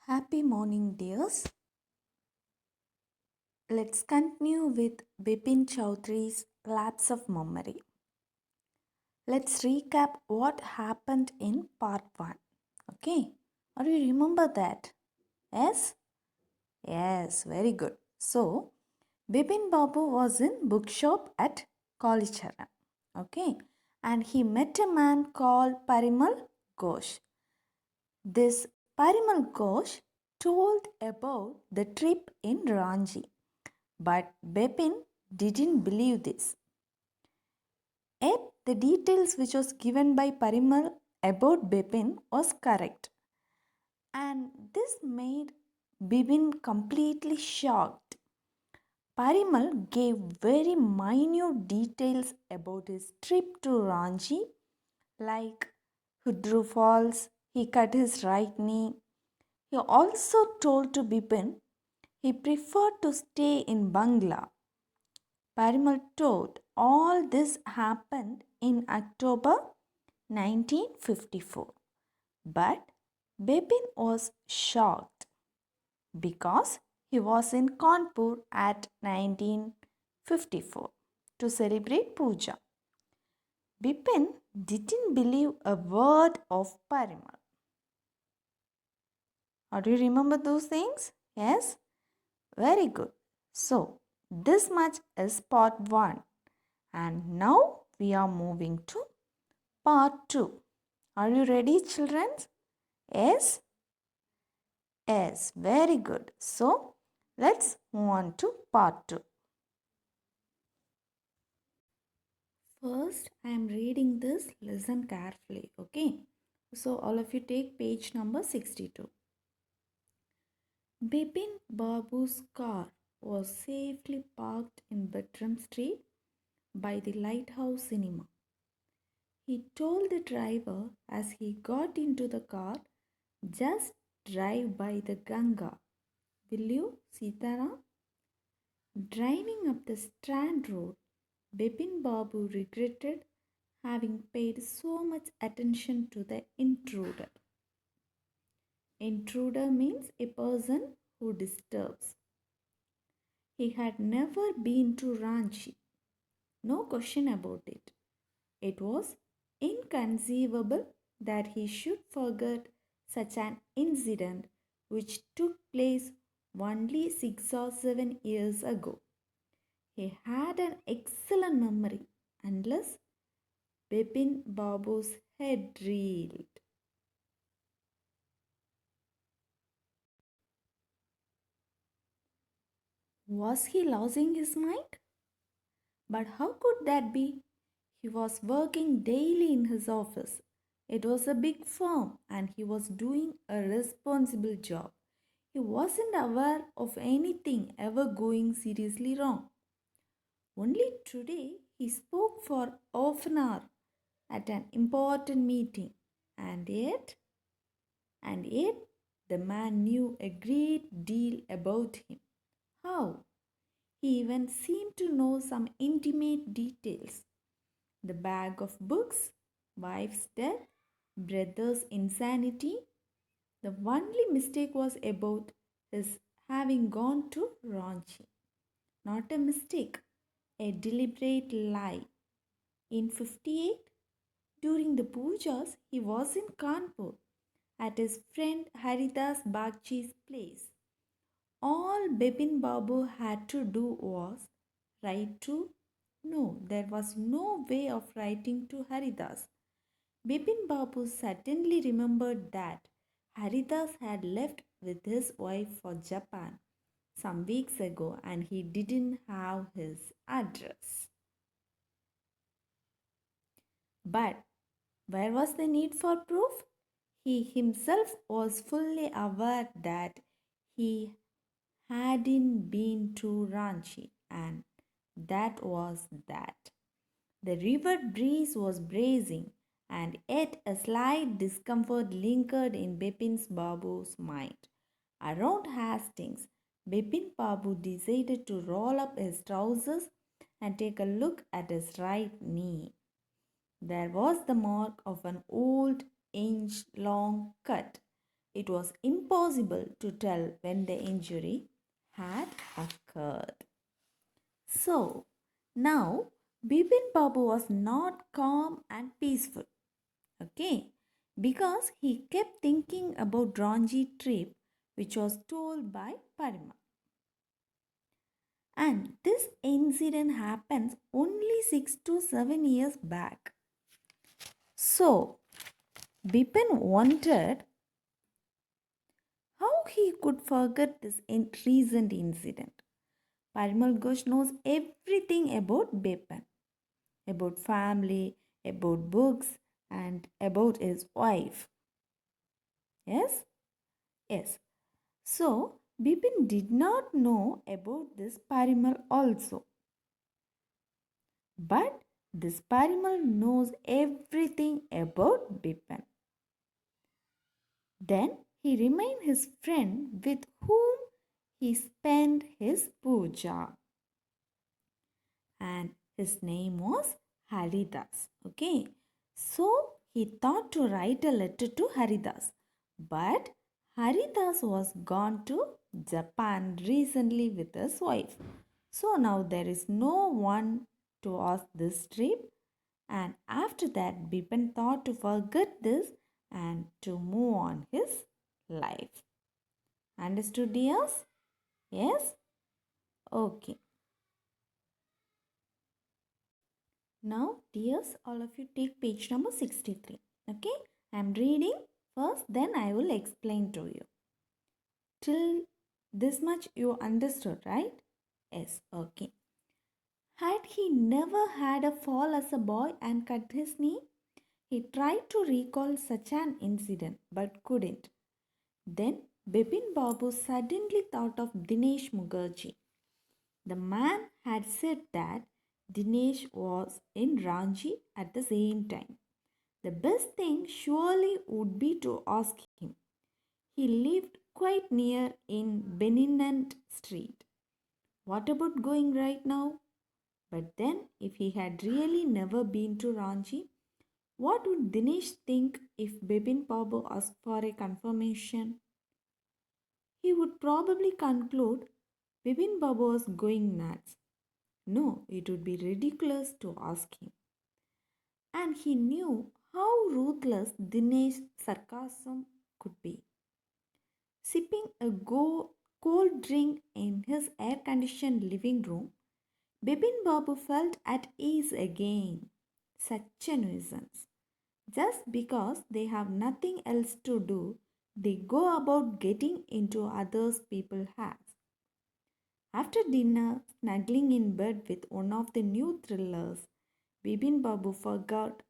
Happy morning, dears. Let's continue with Bipin Chowdhury's Lapse of Memory. Let's recap what happened in part 1. Okay, or you remember that? Yes? Yes, very good. So, Bipin Babu was in bookshop at Kalicharan. Okay, and he met a man called Parimal Ghosh. This Parimal Ghosh told about the trip in Ranji. But Bepin didn't believe this. Yet the details which was given by Parimal about Bepin was correct. And this made Bipin completely shocked. Parimal gave very minute details about his trip to Ranchi, like Hudru Falls, he cut his right knee. He also told to Bipin he preferred to stay in Bangla. Parimal told all this happened in October 1954. But Bipin was shocked because he was in Kanpur at 1954 to celebrate puja. Bipin didn't believe a word of Parimal. Do you remember those things? Yes? Very good. So, this much is part 1. And now we are moving to part 2. Are you ready, children? Yes? Yes, very good. So, let's move on to part 2. First, I am reading this. Listen carefully, okay? So, all of you take page number 62. Bipin Babu's car was safely parked in Bertram Street by the Lighthouse Cinema. He told the driver as he got into the car, just drive by the Ganga. Will you, Sitaram? Driving up the Strand Road, Bipin Babu regretted having paid so much attention to the intruder. Intruder means a person who disturbs. He had never been to Ranchi, no question about it. It was inconceivable that he should forget such an incident which took place only 6 or 7 years ago. He had an excellent memory unless Bipin Babu's head reeled. Was he losing his mind? But how could that be? He was working daily in his office. It was a big firm and he was doing a responsible job. He wasn't aware of anything ever going seriously wrong. Only today he spoke for half an hour at an important meeting, and yet the man knew a great deal about him. How? He even seemed to know some intimate details. The bag of books, wife's death, brother's insanity. The only mistake was about his having gone to Ranchi. Not a mistake, a deliberate lie. In 58, during the pujas, he was in Kanpur at his friend Haridas Bagchi's place. All Bipin Babu had to do was write to. No, there was no way of writing to Haridas. Bipin Babu certainly remembered that Haridas had left with his wife for Japan some weeks ago and he didn't have his address. But where was the need for proof? He himself was fully aware that he hadn't been to Ranchi, and that was that. The river breeze was bracing, and yet a slight discomfort lingered in Bipin Babu's mind. Around Hastings, Bipin Babu decided to roll up his trousers and take a look at his right knee. There was the mark of an old inch long cut, it was impossible to tell when the injury had occurred. So, now Bipin Babu was not calm and peaceful, okay, because he kept thinking about Ranji trip which was told by Parima. And this incident happens only 6 to 7 years back. So, Bipin wondered how he could forget this recent incident. Parimal Ghosh knows everything about Bipin, about family, about books, and about his wife. Yes? Yes. So, Bipin did not know about this Parimal also. But this Parimal knows everything about Bipin. Then he remained his friend with whom he spent his puja. And his name was Haridas. Okay. So he thought to write a letter to Haridas. But Haridas was gone to Japan recently with his wife. So now there is no one to ask this trip. And after that, Bipin thought to forget this and to move on his life. Understood, dears? Yes? Okay. Now, dears, all of you take page number 63. Okay? I am reading first, then I will explain to you. Till this much you understood, right? Yes, okay. Had he never had a fall as a boy and cut his knee? He tried to recall such an incident but couldn't. Then Bipin Babu suddenly thought of Dinesh Mukherjee. The man had said that Dinesh was in Ranchi at the same time. The best thing surely would be to ask him. He lived quite near in Beninant Street. What about going right now? But then, if he had really never been to Ranchi, what would Dinesh think if Bipin Babu asked for a confirmation? He would probably conclude Bipin Babu was going nuts. No, it would be ridiculous to ask him. And he knew how ruthless Dinesh's sarcasm could be. Sipping a cold drink in his air conditioned living room, Bipin Babu felt at ease again. Such a nuisance. Just because they have nothing else to do, they go about getting into others people's hats. After dinner, snuggling in bed with one of the new thrillers, Bipin Babu forgot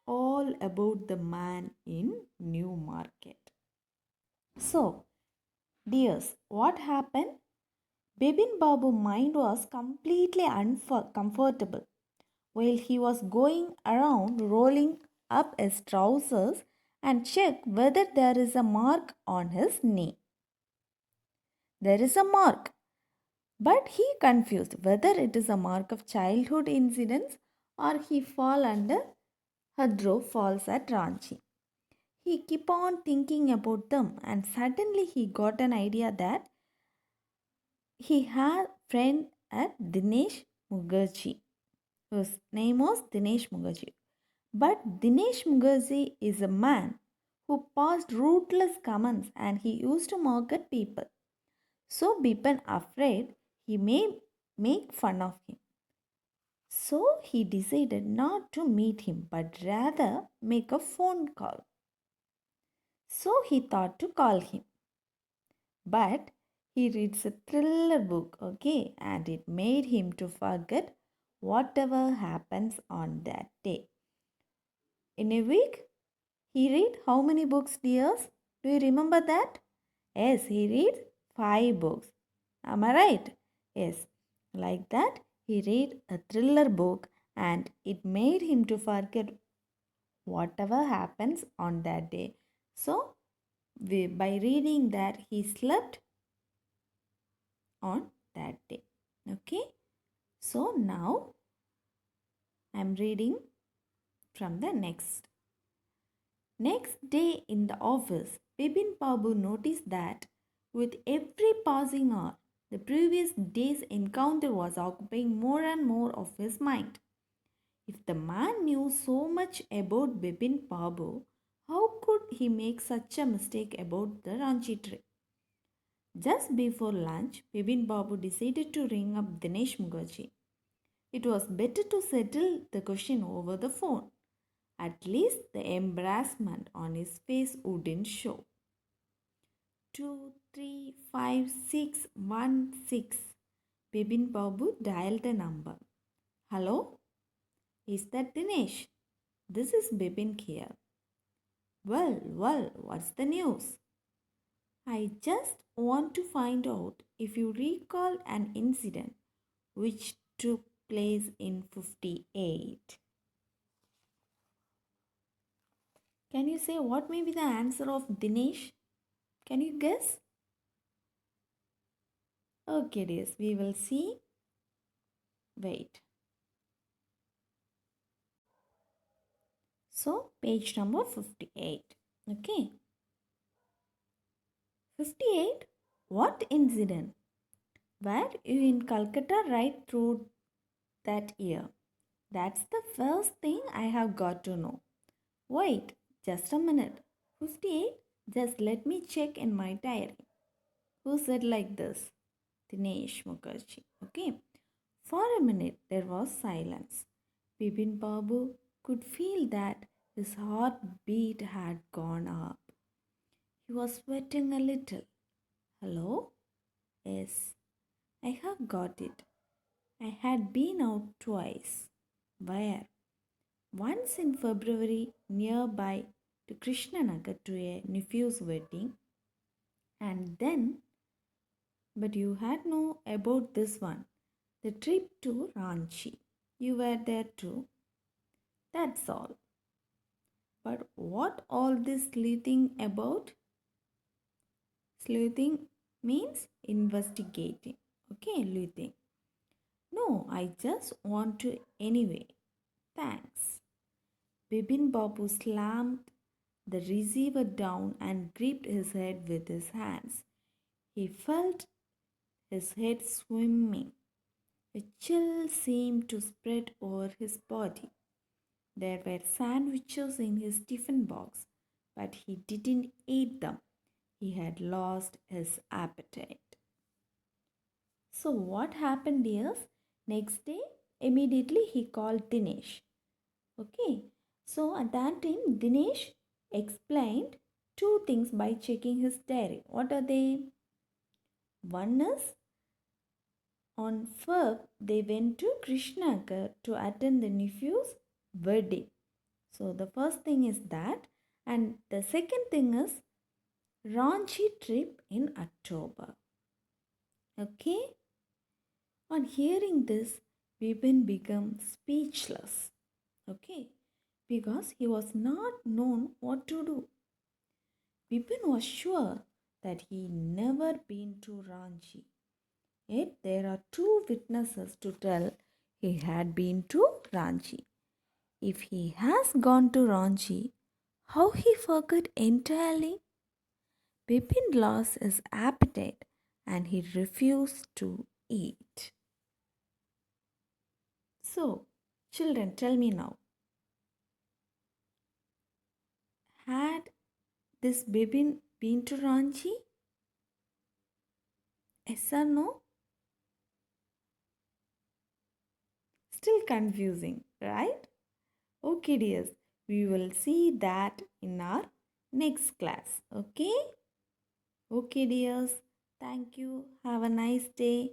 all about the man in New Market. So, dears, what happened? Bipin Babu's mind was completely uncomfortable while he was going around rolling up his trousers and check whether there is a mark on his knee. There is a mark, but he confused whether it is a mark of childhood incidents or he fall under Hadro falls at Ranchi. He kept on thinking about them and suddenly he got an idea that he had a friend at Dinesh Mukherjee, whose name was Dinesh Mukherjee. But Dinesh Mukherjee is a man who passed ruthless comments and he used to mock at people. So Bipin afraid he may make fun of him. So he decided not to meet him but rather make a phone call. So he thought to call him. But he reads a thriller book, okay, and it made him to forget whatever happens on that day. In a week, he read how many books, dears? Do you remember that? Yes, he read 5 books. Am I right? Yes. Like that, he read a thriller book and it made him to forget whatever happens on that day. So, by reading that, he slept on that day. Okay. So, now I am reading from the next. Next day in the office, Bipin Babu noticed that with every passing hour, the previous day's encounter was occupying more and more of his mind. If the man knew so much about Bipin Babu, how could he make such a mistake about the Ranchi trip? Just before lunch, Bipin Babu decided to ring up Dinesh Mukherjee. It was better to settle the question over the phone. At least the embarrassment on his face wouldn't show. 235616. Bipin Babu dialed the number. Hello? Is that Dinesh? This is Bipin here. Well, what's the news? I just want to find out if you recall an incident which took place in 58. Can you say what may be the answer of Dinesh? Can you guess? Okay, dears, we will see. Wait. So, page number 58. Okay. 58? What incident? Were you in Calcutta right through that year? That's the first thing I have got to know. Wait, just a minute. 58? Just let me check in my diary. Who said like this? Dinesh Mukherjee. Okay. For a minute there was silence. Bipin Babu could feel that his heartbeat had gone up. He was sweating a little. Hello? Yes, I have got it. I had been out twice. Where? Once in February nearby to Krishnanagar to a nephew's wedding, and then, but you had know about this one, the trip to Ranchi. You were there too. That's all. But what all this sleuthing about? Sleuthing means investigating. Okay, sleuthing. No, I just want to anyway. Thanks. Bipin Babu slammed the receiver down and gripped his head with his hands. He felt his head swimming. A chill seemed to spread over his body. There were sandwiches in his tiffin box, but he didn't eat them. He had lost his appetite. So, what happened is, next day, immediately he called Dinesh. Okay, so at that time, Dinesh explained two things by checking his diary. What are they? One is on Feb, they went to Krishnanagar to attend the nephew's wedding. So the first thing is that, and the second thing is Ranchi trip in October. Okay, on hearing this, Bipin became speechless. Okay, because he was not known what to do. Bipin was sure that he never been to Ranchi. Yet there are two witnesses to tell he had been to Ranchi. If he has gone to Ranchi, how he forgot entirely? Bipin lost his appetite and he refused to eat. So, children, tell me now, had this Bipin been to Ranchi? Yes or no? Still confusing, right? Okay, dears, we will see that in our next class. Okay? Okay, dears. Thank you. Have a nice day.